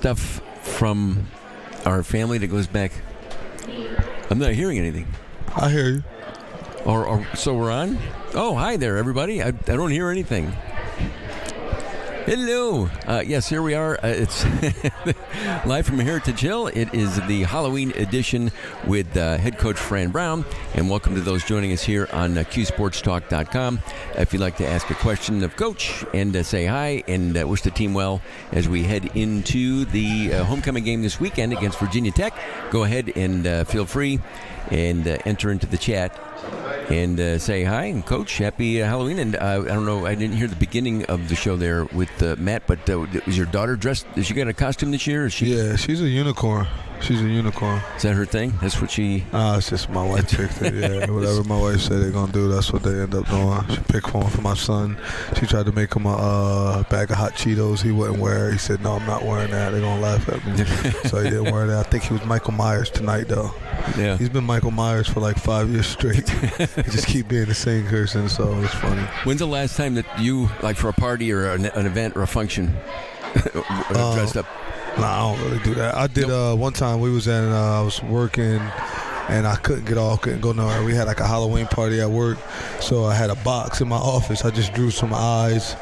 stuff from our family that goes back. I'm not hearing anything. I hear you. Or so we're on? Oh, hi there, everybody. I don't hear anything. Hello. Yes, here we are. It's live from Heritage Hill. It is the Halloween edition with head coach Fran Brown. And welcome to those joining us here on QSportsTalk.com. If you'd like to ask a question of Coach and say hi and wish the team well as we head into the homecoming game this weekend against Virginia Tech, go ahead and feel free and enter into the chat and say hi. And Coach, happy Halloween. And I don't know, I didn't hear the beginning of the show there with Matt, but is your daughter dressed? Is she got a costume this year? Or Yeah, she's a unicorn. She's a unicorn. Is that her thing? That's what she... It's just my wife picked it, yeah. Whatever my wife said they're going to do, that's what they end up doing. She picked one for my son. She tried to make him a bag of hot Cheetos. He wouldn't wear it. He said, no, I'm not wearing that. They're going to laugh at me. So he didn't wear that. I think he was Michael Myers tonight, though. Yeah. He's been Michael Myers for like 5 years straight. He just keep being the same person, so it's funny. When's the last time that you, like for a party or an event or a function, dressed up? No, I don't really do that. I did one time. We was at, I was working, and I couldn't go nowhere. We had like a Halloween party at work, so I had a box in my office. I just drew some eyes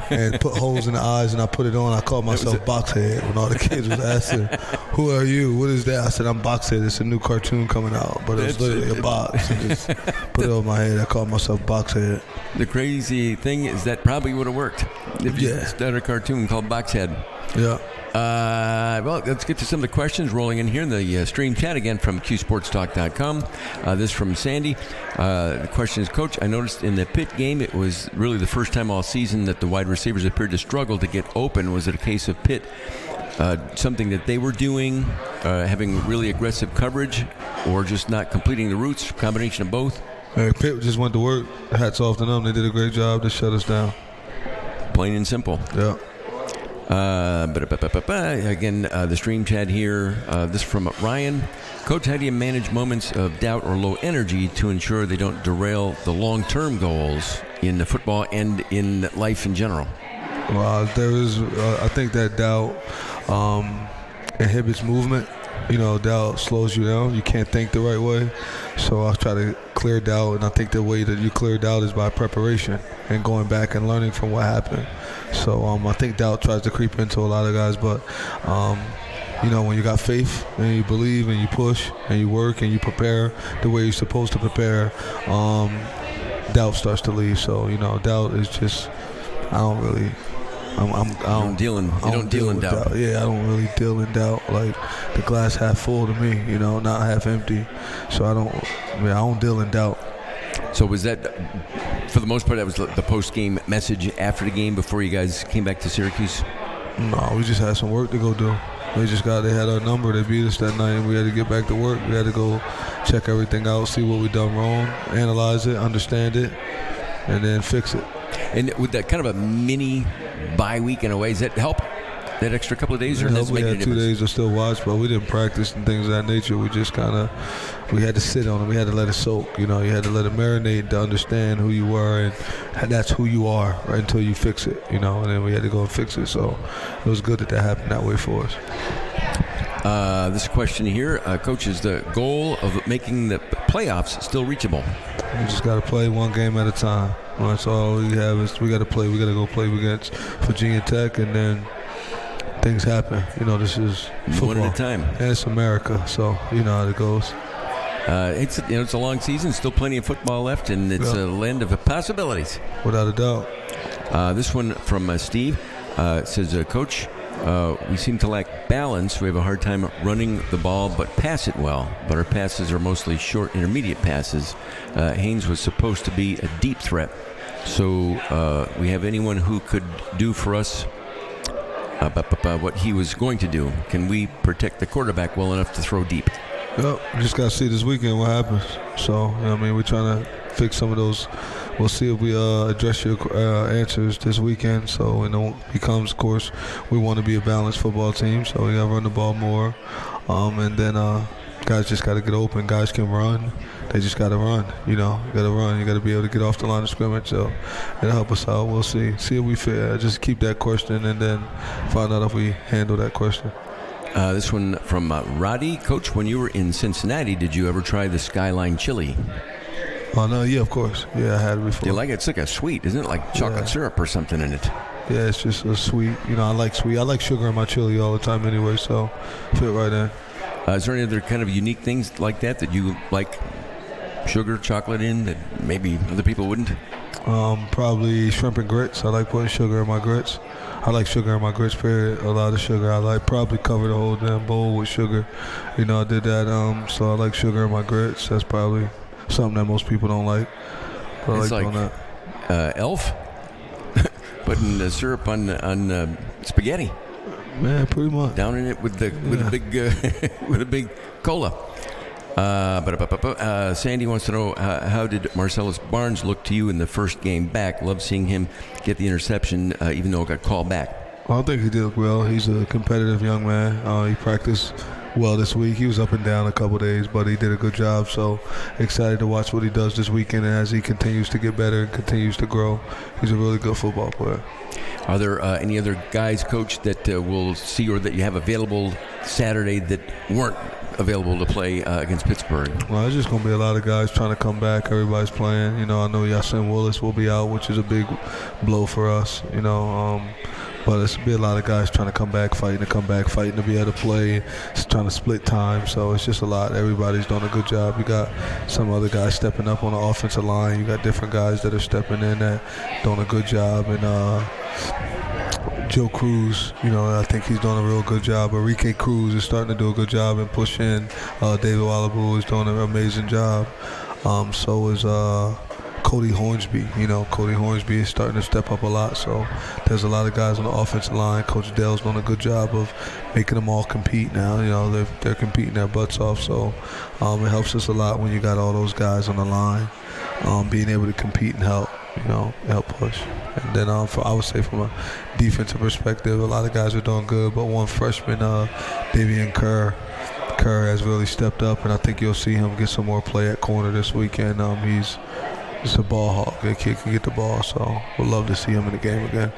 and put holes in the eyes, and I put it on. I called myself Boxhead when all the kids was asking, "Who are you? What is that?" I said, "I'm Boxhead. It's a new cartoon coming out," but it was literally a box. I just put it on my head. I called myself Boxhead. The crazy thing is that probably would have worked if you started a cartoon called Boxhead. Yeah. Well, let's get to some of the questions rolling in here in the stream chat again from QSportsTalk.com. This from Sandy. The question is, Coach, I noticed in the Pitt game it was really the first time all season that the wide receivers appeared to struggle to get open. Was it a case of Pitt something that they were doing, having really aggressive coverage, or just not completing the routes, combination of both? Pitt just went to work. Hats off to them. They did a great job to shut us down. Plain and simple. Yeah. Again, the stream chat here, this from Ryan. Coach, how do you manage moments of doubt or low energy to ensure they don't derail the long-term goals in the football and in life in general? Well, I think that doubt inhibits movement. You know, doubt slows you down. You can't think the right way. So I try to clear doubt, and I think the way that you clear doubt is by preparation and going back and learning from what happened. So I think doubt tries to creep into a lot of guys, but you know, when you got faith and you believe and you push and you work and you prepare the way you're supposed to prepare, doubt starts to leave. So, you know, doubt is just, I don't deal in doubt. Yeah, I don't really deal in doubt. Like, the glass half full to me, you know, not half empty. So I don't deal in doubt. So was that, for the most part, that was the post-game message after the game before you guys came back to Syracuse? No, we just had some work to go do. They had our number. They beat us that night, and we had to get back to work. We had to go check everything out, see what we done wrong, analyze it, understand it, and then fix it. And with that kind of a mini bye week in a way, does that help? That extra couple of days? Or we had 2 days to still watch, but we didn't practice and things of that nature. We just we had to sit on it. We had to let it soak. You know, you had to let it marinate to understand who you were, and that's who you are right until you fix it, you know, and then we had to go and fix it. So it was good that happened that way for us. This question here, Coach, is the goal of making the playoffs still reachable? We just got to play one game at a time. Well, that's all we have is we got to play. We got to go play against Virginia Tech, and then things happen. You know, this is football. One at a time. And it's America, so you know how it goes. It's a long season, still plenty of football left, and it's a land of possibilities. Without a doubt. This one from Steve says, Coach, we seem to lack balance. We have a hard time running the ball but pass it well, but our passes are mostly short intermediate passes. Haynes was supposed to be a deep threat, so we have anyone who could do for us what he was going to do? Can we protect the quarterback well enough to throw deep? Yep, we just got to see this weekend what happens. So, you know, I mean, we're trying to fix some of those. We'll see if we address your answers this weekend. So when it becomes, of course, we want to be a balanced football team. So we got to run the ball more. And then guys just got to get open. Guys can run. They just got to run. You know, you got to run. You got to be able to get off the line of scrimmage. So it'll help us out. We'll see. See if we fit. Just keep that question and then find out if we handle that question. This one from Roddy. Coach, when you were in Cincinnati, did you ever try the Skyline chili? Oh, no, yeah, of course. Yeah, I had it before. You like it? It's like a sweet, isn't it? Like chocolate syrup or something in it. Yeah, it's just a sweet. You know, I like sweet. I like sugar in my chili all the time anyway, so fit right in. Is there any other kind of unique things like that you like sugar, chocolate in that maybe other people wouldn't? Probably shrimp and grits. I like putting sugar in my grits. I like sugar in my grits, period. A lot of sugar. I like probably cover the whole damn bowl with sugar. You know, I did that. So I like sugar in my grits. That's probably something that most people don't like. But It's I like doing that. Elf putting the syrup on spaghetti. Man, pretty much. Down in it with a big with a big cola. Sandy wants to know how did Marcellus Barnes look to you in the first game back? Love seeing him get the interception, even though it got called back. Well, I think he did well. He's a competitive young man. He practiced well this week. He was up and down a couple days, but he did a good job. So excited to watch what he does this weekend, and as he continues to get better and continues to grow, he's a really good football player. Are there any other guys, Coach, that we'll see or that you have available Saturday that weren't available to play against Pittsburgh? Well, there's just going to be a lot of guys trying to come back. Everybody's playing. You know, I know Yasin Willis will be out, which is a big blow for us, you know. But there's be a lot of guys trying to come back, fighting to be able to play, trying to split time. So it's just a lot. Everybody's doing a good job. You got some other guys stepping up on the offensive line. You got different guys that are stepping in that doing a good job. And Joe Cruz, you know, I think he's doing a real good job. Enrique Cruz is starting to do a good job and push in. David Wallabu is doing an amazing job. So is Cody Hornsby. You know, Cody Hornsby is starting to step up a lot. So there's a lot of guys on the offensive line. Coach Dell's doing a good job of making them all compete now. You know, they're competing their butts off. So it helps us a lot when you got all those guys on the line, being able to compete and help. You know, help push. And then I would say from a defensive perspective, a lot of guys are doing good, but one freshman, Davian Kerr has really stepped up, and I think you'll see him get some more play at corner this weekend. He's a ball hawk. That kid can get the ball, so we'd love to see him in the game again.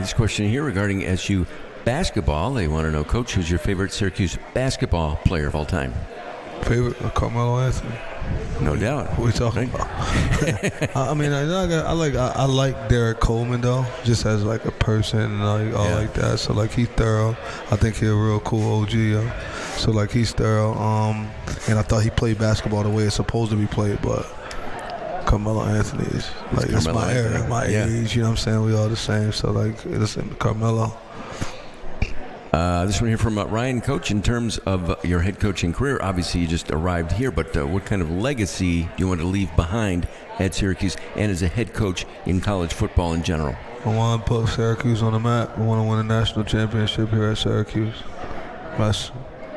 This question here regarding SU basketball. They want to know, Coach, who's your favorite Syracuse basketball player of all time? Favorite? Carmelo Anthony. No doubt. What are we talking about? I mean, I like Derek Coleman though, just as like a person and like that. So like he's thorough. I think he's a real cool OG. So like he's thorough. And I thought he played basketball the way it's supposed to be played, but Carmelo Anthony is like it's my era, my age. You know what I'm saying? We all the same. So like listen, Carmelo. This one here from Ryan. Coach, in terms of your head coaching career, obviously you just arrived here, but what kind of legacy do you want to leave behind at Syracuse and as a head coach in college football in general? I want to put Syracuse on the map. I want to win a national championship here at Syracuse. That's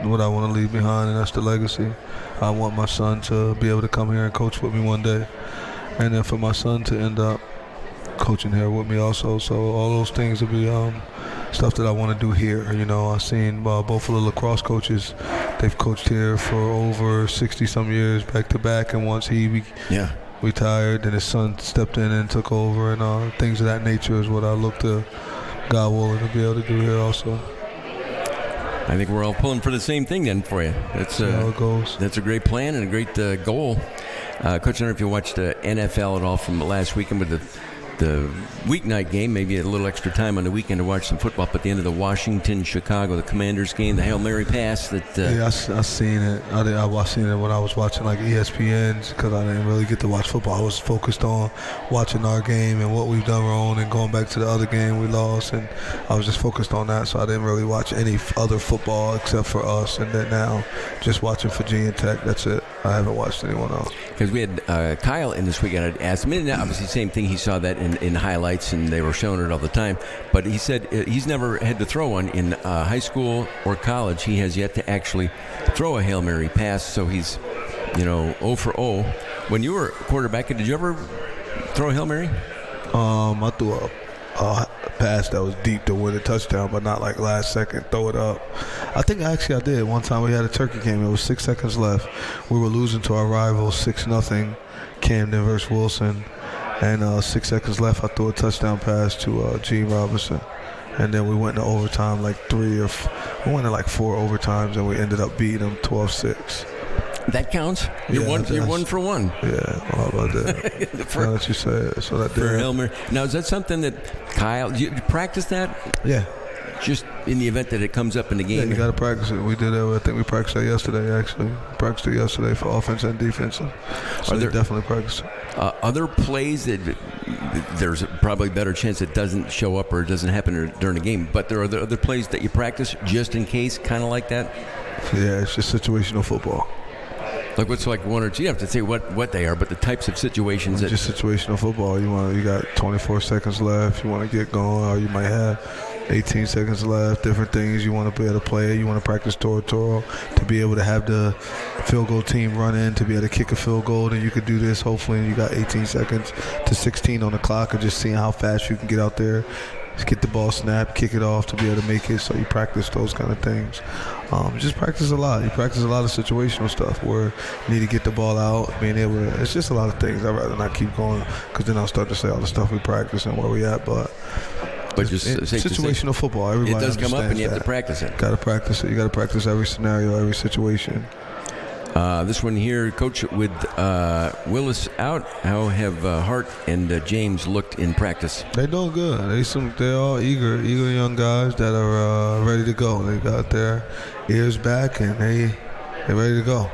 what I want to leave behind, and that's the legacy. I want my son to be able to come here and coach with me one day, and then for my son to end up coaching here with me also. So all those things will be stuff that I want to do here. You know, I've seen both of the lacrosse coaches. They've coached here for over 60-some years, back to back. And once he retired, then his son stepped in and took over, and things of that nature is what I look to, God willing, to be able to do here also. I think we're all pulling for the same thing then for you. That's how it goes. That's a great plan and a great goal. Coach, I don't know if you watched NFL at all from last weekend with the weeknight game, maybe a little extra time on the weekend to watch some football, but at the end of the Washington-Chicago, the Commanders game, the Hail Mary pass that... Yeah, I seen it. I seen it when I was watching like ESPN, because I didn't really get to watch football. I was focused on watching our game and what we've done wrong and going back to the other game we lost, and I was just focused on that, so I didn't really watch any other football except for us, and then now just watching Virginia Tech, that's it. I haven't watched anyone else. Because we had Kyle in this weekend. I asked him, and obviously same thing, he saw that in highlights, and they were showing it all the time. But he said he's never had to throw one in high school or college. He has yet to actually throw a Hail Mary pass, so he's, 0 for 0. When you were quarterback, did you ever throw a Hail Mary? I threw a pass that was deep to win a touchdown, but not like last second, throw it up. I think I did. One time we had a turkey game. It was 6 seconds left. We were losing to our rivals 6-0, Camden versus Wilson. And 6 seconds left, I threw a touchdown pass to Gene Robinson. And then we went into overtime like 4 overtimes, and we ended up beating them 12-6. That counts. You're 1 for 1. Yeah, how about that? Now that you say it, so that for Elmer. Now, is that something that Kyle? You practice that? Yeah. Just in the event that it comes up in the game. Yeah, you got to practice it. We did it. I think we practiced that yesterday. Actually, practiced it yesterday for offense and defense. So they definitely practice it. Other plays that there's probably a better chance it doesn't show up or it doesn't happen during the game. But there are other plays that you practice just in case, kind of like that. Yeah, it's just situational football. Like what's like one or two? You have to say what they are, but the types of situations. Just situational football. You got 24 seconds left. You want to get going, or you might have 18 seconds left. Different things you want to be able to play. You want to practice Toro to be able to have the field goal team run in to be able to kick a field goal. And you could do this. Hopefully, you got 18 seconds to 16 on the clock, or just seeing how fast you can get out there. Just get the ball snapped, kick it off to be able to make it. So you practice those kind of things. Just practice a lot. You practice a lot of situational stuff where you need to get the ball out, being able to. It's just a lot of things. I'd rather not keep going because then I'll start to say all the stuff we practice and where we at. But just situational football. Everybody it does come up and you have to practice it. Got to practice it. You got to practice every scenario, every situation. This one here, Coach, with Willis out, how have Hart and James looked in practice? They're doing good. They're all eager young guys that are ready to go. They got their ears back and they're ready to go.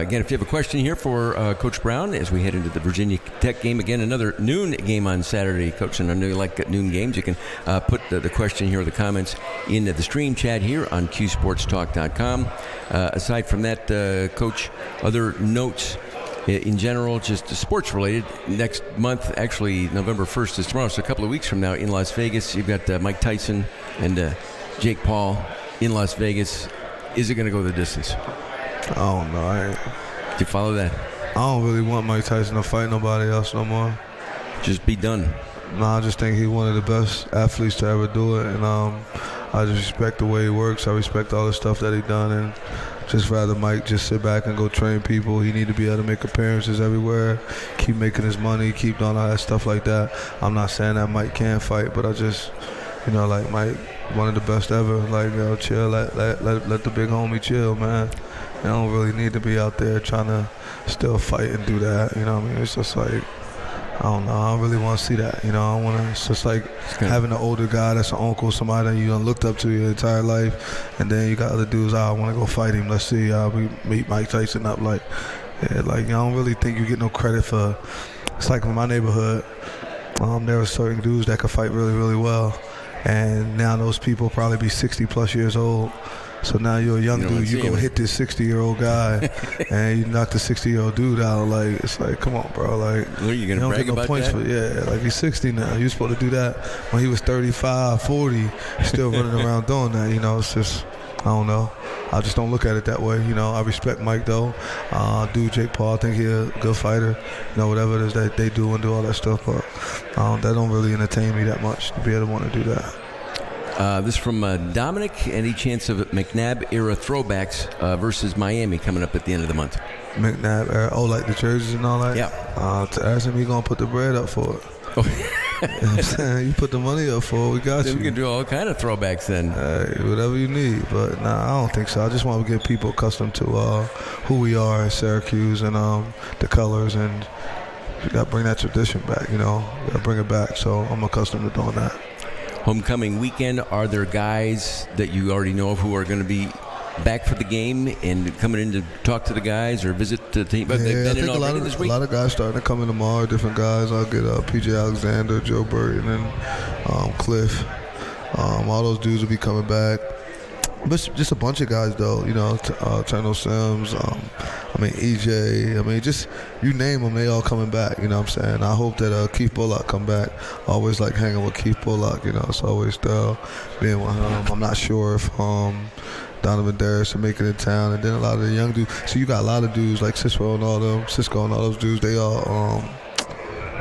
Again, if you have a question here for Coach Brown as we head into the Virginia Tech game, again, another noon game on Saturday. Coach, and I know you like noon games. You can put the question here or the comments in the stream chat here on QSportsTalk.com. Aside from that, Coach, other notes in general, just sports related. Next month, actually, November 1st is tomorrow, so a couple of weeks from now in Las Vegas, you've got Mike Tyson and Jake Paul in Las Vegas. Is it going to go the distance? I don't know. Do you follow that? I don't really want Mike Tyson to fight nobody else no more. Just be done. No, I just think he's one of the best athletes to ever do it, and I just respect the way he works. I respect all the stuff that he done, and just rather Mike just sit back and go train people. He need to be able to make appearances everywhere, keep making his money, keep doing all that stuff like that. I'm not saying that Mike can't fight, but I just, like Mike, one of the best ever. Like, chill, let the big homie chill, man. I don't really need to be out there trying to still fight and do that. You know what I mean? It's just like, I don't know. I don't really want to see that. I want to. It's just like having an older guy that's an uncle, somebody that you done looked up to your entire life, and then you got other dudes. I want to go fight him. Let's see how we meet Mike Tyson up. I don't really think you get no credit for. It's like in my neighborhood, there were certain dudes that could fight really, really well, and now those people probably be 60+ years old. So now you're a young dude, you go hit this 60-year-old guy, and you knock the 60-year-old dude out. It's like, come on, bro. You gonna brag about that? He's 60 now. You're supposed to do that when he was 35, 40, still running around doing that. It's just, I don't know. I just don't look at it that way. I respect Mike though. Dude, Jake Paul, I think he's a good fighter. Whatever it is that they do and do all that stuff, but that don't really entertain me that much to be able to want to do that. This from Dominic. Any chance of McNabb era throwbacks versus Miami coming up at the end of the month? McNabb era, like the jerseys and all that? Yeah. To ask him, he gonna put the bread up for it. Oh. You know what I'm saying? You put the money up for it, we got you. We can do all kind of throwbacks then. Whatever you need, but I don't think so. I just want to get people accustomed to who we are in Syracuse and the colors, and you got to bring that tradition back. You got to bring it back. So I'm accustomed to doing that. Homecoming weekend, are there guys that you already know of who are going to be back for the game and coming in to talk to the guys or visit the team? But they've been in already this week? A lot of guys starting to come in tomorrow, different guys. I'll get P.J. Alexander, Joe Burton, and Cliff. All those dudes will be coming back. But just a bunch of guys, though, Turno Sims, EJ, just you name them, they all coming back, you know what I'm saying? I hope that Keith Bullock come back. I always like hanging with Keith Bullock, it's always being with him. I'm not sure if Donovan Darris will make it in town, and then a lot of the young dudes. So you got a lot of dudes like Cisco and all those dudes, they all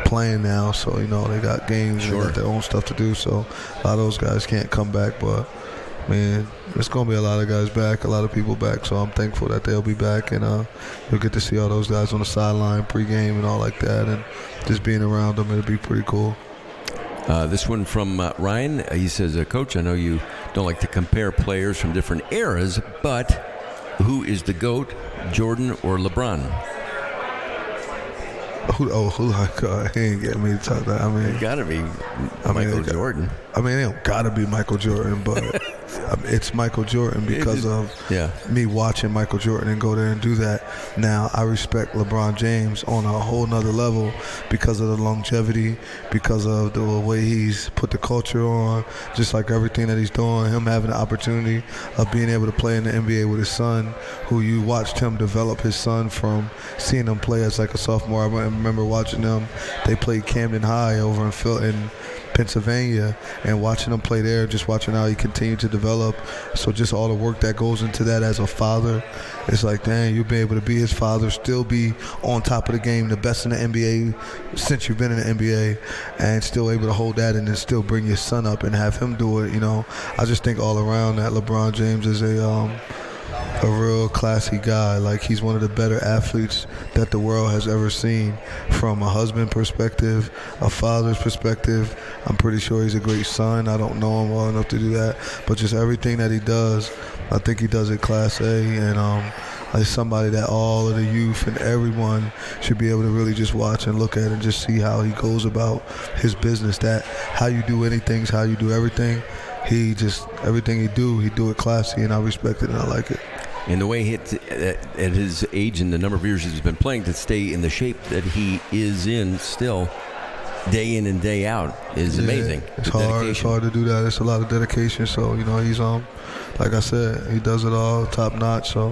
playing now, so, they got games and they got their own stuff to do, so a lot of those guys can't come back, but man, there's going to be a lot of guys back, a lot of people back, so I'm thankful that they'll be back, and you'll get to see all those guys on the sideline pregame and all like that, and just being around them, it'll be pretty cool. This one from Ryan. He says, Coach, I know you don't like to compare players from different eras, but who is the GOAT, Jordan or LeBron? He ain't getting me to talk that. I mean, It got to be Michael Jordan. I mean, it don't gotta be Michael Jordan, but it's Michael Jordan because of me watching Michael Jordan and go there and do that. Now, I respect LeBron James on a whole nother level because of the longevity, because of the way he's put the culture on, just like everything that he's doing, him having the opportunity of being able to play in the NBA with his son, who you watched him develop his son from seeing him play as like a sophomore. I remember watching them. They played Camden High over in Pennsylvania, and watching him play there, just watching how he continued to develop. So just all the work that goes into that as a father, it's like, dang, you'll be able to be his father, still be on top of the game, the best in the NBA since you've been in the NBA, and still able to hold that and then still bring your son up and have him do it. You know, I just think all around that LeBron James is a real classy guy. Like, he's one of the better athletes that the world has ever seen, from a husband perspective, a father's perspective. I'm pretty sure he's a great son. I don't know him well enough to do that, but just everything that he does, I think he does it class A, and like somebody that all of the youth and everyone should be able to really just watch and look at and just see how he goes about his business. That how you do anything is how you do everything. Everything he do it classy, and I respect it and I like it. And the way at his age and the number of years he's been playing, to stay in the shape that he is in still, day in and day out, is amazing. It's hard. It's hard to do that. It's a lot of dedication. So, you know, he's like I said, he does it all top notch. So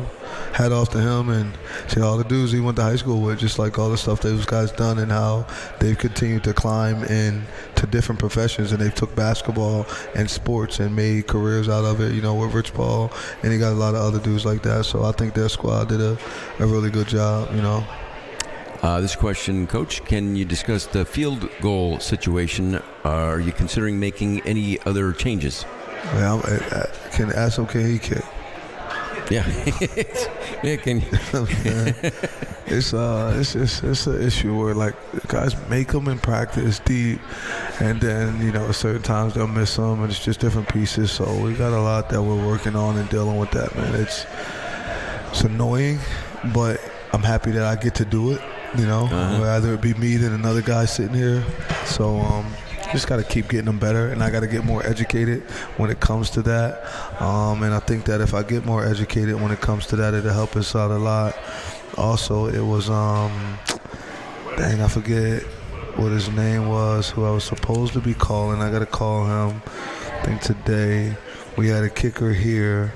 hat off to him, and see all the dudes he went to high school with, just like all the stuff those guys done and how they've continued to climb into different professions, and they've took basketball and sports and made careers out of it, you know, with Rich Paul, and he got a lot of other dudes like that. So I think their squad did a really good job, you know. This question, Coach, can you discuss the field goal situation? Are you considering making any other changes? Yeah, can he kick? Yeah. Yeah, can it's an issue where, like, guys make them in practice deep, and then, you know, certain times they'll miss them, and it's just different pieces. So we got a lot that we're working on and dealing with that, man. It's annoying, but I'm happy that I get to do it. You know, rather it be me than another guy sitting here. So just got to keep getting them better, and I got to get more educated when it comes to that. And I think that if I get more educated when it comes to that, it'll help us out a lot. Also, it was, I forget what his name was, who I was supposed to be calling. I got to call him, I think today. We had a kicker here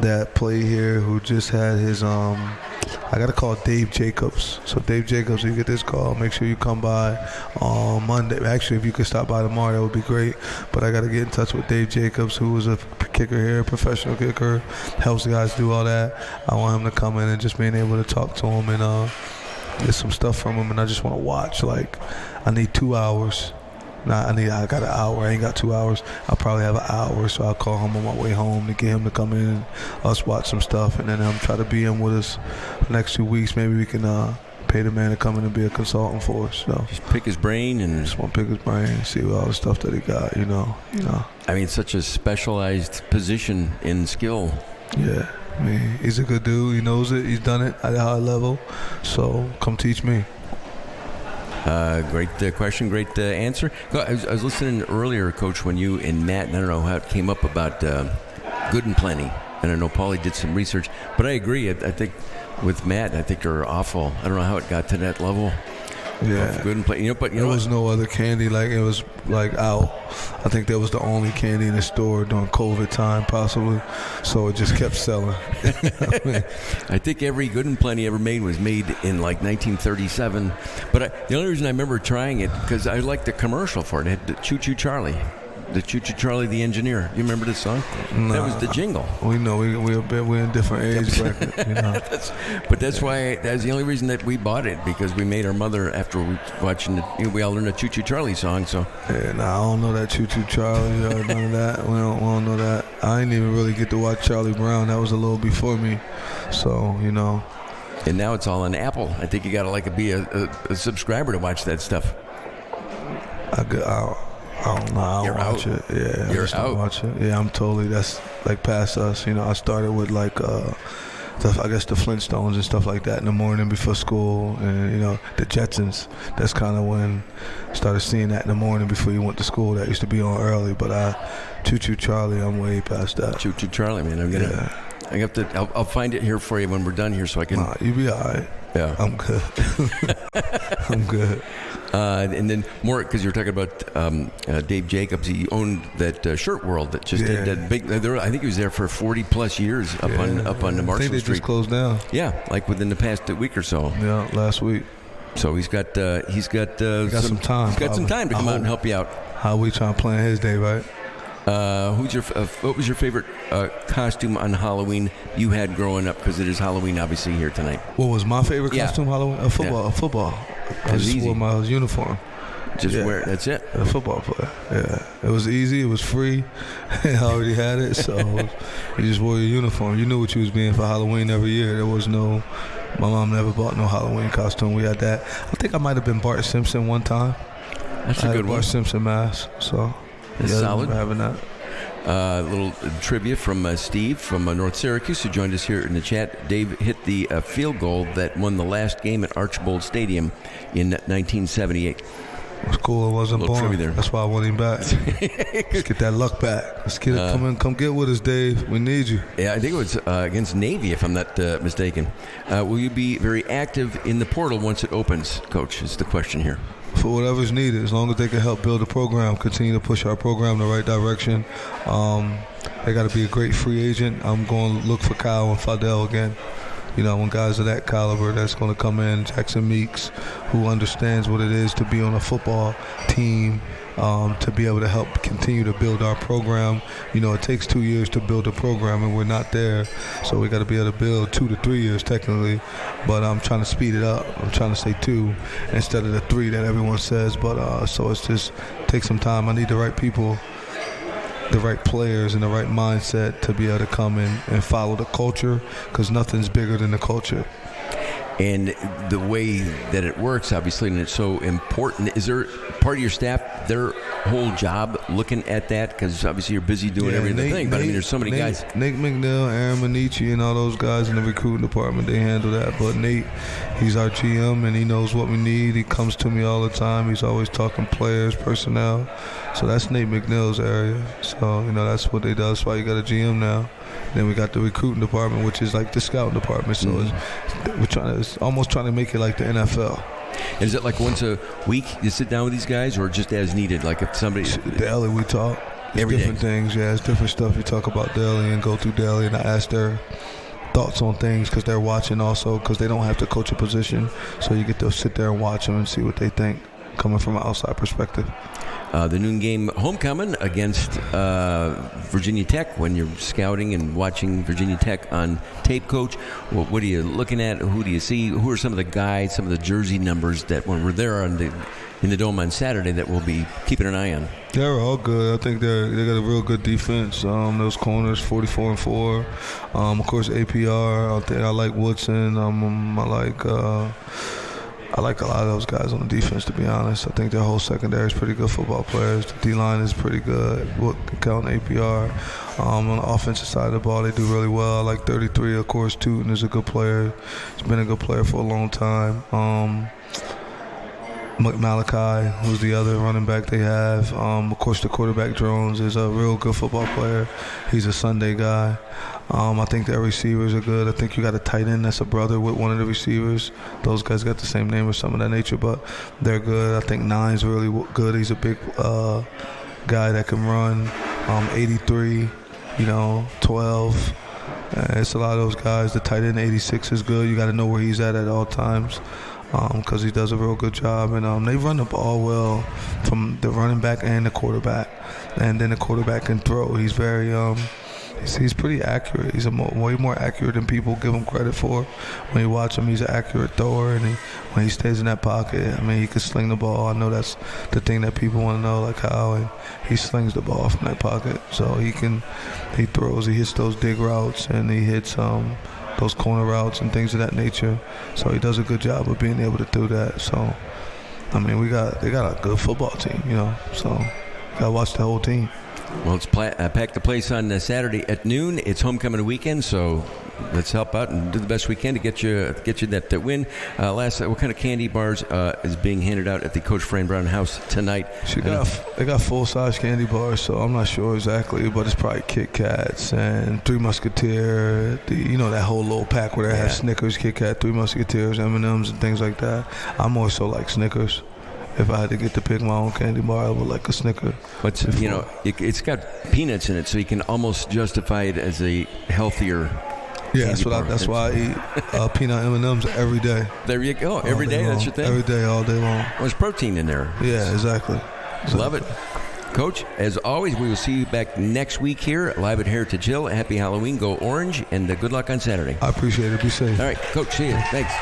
that played here who just had his, I got to call Dave Jacobs. So Dave Jacobs, you get this call, make sure you come by on Monday. Actually, if you could stop by tomorrow, that would be great. But I got to get in touch with Dave Jacobs, who was a kicker here, a professional kicker, helps guys do all that. I want him to come in and just being able to talk to him and get some stuff from him. And I just want to watch. Like, I need 2 hours. I got an hour. I ain't got 2 hours. I'll probably have an hour, so I'll call him on my way home to get him to come in and us watch some stuff, and then try to be in with us the next 2 weeks. Maybe we can pay the man to come in and be a consultant for us. So just pick his brain and just want to pick his brain, see all the stuff that he got. You know. I mean, such a specialized position in skill. Yeah. I mean, he's a good dude. He knows it. He's done it at a high level. So come teach me. Great question, great answer. I was listening earlier, Coach, when you and Matt, and I don't know how it came up about Good and Plenty, and I know Paulie did some research, but I agree. I think with Matt, I think they're awful. I don't know how it got to that level. Yeah, Good and Plenty. But there was no other candy. Like, it was like out. I think that was the only candy in the store during COVID time, possibly. So it just kept selling. I think every Good and Plenty ever made was made in like 1937. But the only reason I remember trying it, because I liked the commercial for it. It had the Choo Choo Charlie. The Choo Choo Charlie the Engineer. You remember this song? Nah, that was the jingle. We know we're in different age bracket. You know? That's the only reason that we bought it, because we made our mother, after watching we all learned a Choo Choo Charlie song. So yeah, I don't know that Choo Choo Charlie. None of that. We don't know that. I didn't even really get to watch Charlie Brown. That was a little before me. So, you know. And now it's all on Apple. I think you got to be a subscriber to watch that stuff. I don't know. I don't watch it. Yeah, I just don't watch it. Yeah, I'm totally. That's like past us. You know, I started with like I guess the Flintstones and stuff like that in the morning before school, and you know the Jetsons. That's kind of when I started seeing that in the morning before you went to school. That used to be on early, but Choo Choo Charlie, I'm way past that. Choo Choo Charlie, man. I have to. I'll find it here for you when we're done here, so I can. Nah, you be all right. Yeah, I'm good. I'm good. And then more because you're talking about Dave Jacobs. He owned that Shirt World that just did that big. I think he was there for 40 plus years up on the Marshall I think they Street. just closed down. Yeah, like within the past week or so. Yeah, last week. So he's got some time. He's got some time to come out and help you out. How we trying to plan his day, right? What was your favorite costume on Halloween you had growing up? Because it is Halloween, obviously, here tonight. What was my favorite costume Halloween? A football. I just wore my uniform. Just wear it. That's it. A football player. Yeah, it was easy. It was free. I already had it, so you just wore your uniform. You knew what you was being for Halloween every year. There was no. My mom never bought no Halloween costume. We had that. I think I might have been Bart Simpson one time. That's a good one. Bart Simpson mask. So. That's solid. Having that. Little trivia from Steve from North Syracuse, who joined us here in the chat. Dave hit the field goal that won the last game at Archbold Stadium in 1978. It's cool. I wasn't born. There. That's why I want him back. Let's get that luck back. Let's get it. Come get with us, Dave. We need you. Yeah, I think it was against Navy, if I'm not mistaken. Will you be very active in the portal once it opens, Coach? Is the question here. For whatever's needed, as long as they can help build a program, continue to push our program in the right direction. They got to be a great free agent. I'm going to look for Kyle and Fidel again. You know, when guys of that caliber that's going to come in, Jackson Meeks, who understands what it is to be on a football team, to be able to help continue to build our program. You know, it takes 2 years to build a program, and we're not there. So we got to be able to build 2 to 3 years technically. But I'm trying to speed it up. I'm trying to say 2 instead of the 3 that everyone says. But so it's just take some time. I need the right people, the right players, and the right mindset to be able to come in and follow the culture, because nothing's bigger than the culture. And the way that it works, obviously, and it's so important. Is there part of your staff, their whole job looking at that? Because obviously you're busy doing everything. But I mean, there's so many guys. Nate McNeil, Aaron Manici, and all those guys in the recruiting department, they handle that. But Nate, he's our GM, and he knows what we need. He comes to me all the time. He's always talking players, personnel. So that's Nate McNeil's area. So, you know, that's what they do. That's why you got a GM now. Then we got the recruiting department, which is like the scouting department. So it's almost trying to make it like the NFL. And is it like once a week you sit down with these guys, or just as needed? Like if somebody daily we talk. Every different day. Things. Yeah, it's different stuff you talk about daily and go through daily, and I ask their thoughts on things because they're watching also, because they don't have to coach a position. So you get to sit there and watch them and see what they think coming from an outside perspective. The noon game homecoming against Virginia Tech. When you're scouting and watching Virginia Tech on tape, Coach, what are you looking at? Who do you see? Who are some of the guys, some of the jersey numbers that when we're there in the Dome on Saturday that we'll be keeping an eye on? They're all good. I think they got a real good defense. Those corners, 44 and 4. Of course, APR. I like Woodson. I like a lot of those guys on the defense, to be honest. I think their whole secondary is pretty good football players. The D-line is pretty good. We'll count APR. On the offensive side of the ball, they do really well. I like 33, of course. Tootin is a good player. He's been a good player for a long time. Malachi, who's the other running back they have. Of course, the quarterback, Jones, is a real good football player. He's a Sunday guy. I think their receivers are good. I think you got a tight end that's a brother with one of the receivers. Those guys got the same name or something of that nature, but they're good. I think Nine's really good. He's a big guy that can run. 83, 12. It's a lot of those guys. The tight end, 86, is good. You got to know where he's at all times. Because he does a real good job, and they run the ball well from the running back and the quarterback, and then the quarterback can throw. He's very, he's pretty accurate. He's way more accurate than people give him credit for. When you watch him, he's an accurate thrower, and when he stays in that pocket, I mean, he can sling the ball. I know that's the thing that people want to know, like how, and he slings the ball from that pocket. So he throws, he hits those dig routes, and he hits those corner routes and things of that nature. So he does a good job of being able to do that. So, I mean, they got a good football team, so Gotta watch the whole team. Well, it's pack the place on Saturday at noon. It's homecoming weekend, so let's help out and do the best we can to get you that win. What kind of candy bars is being handed out at the Coach Fran Brown house tonight? They got full-size candy bars, so I'm not sure exactly, but it's probably Kit Kats and Three Musketeer. That whole little pack where they have Snickers, Kit Kat, Three Musketeers, M&Ms, and things like that. I'm more so like Snickers. If I had to get to pick my own candy bar, I would like a Snicker. But it's got peanuts in it, so you can almost justify it as a healthier. Yeah, that's why I eat peanut M&Ms every day. There you go. Every day, that's your thing? Every day, all day long. Well, there's protein in there. Yeah, exactly. Love it. Coach, as always, we will see you back next week here live at Heritage Hill. Happy Halloween. Go Orange, and good luck on Saturday. I appreciate it. Be safe. All right, Coach, see you. Thanks.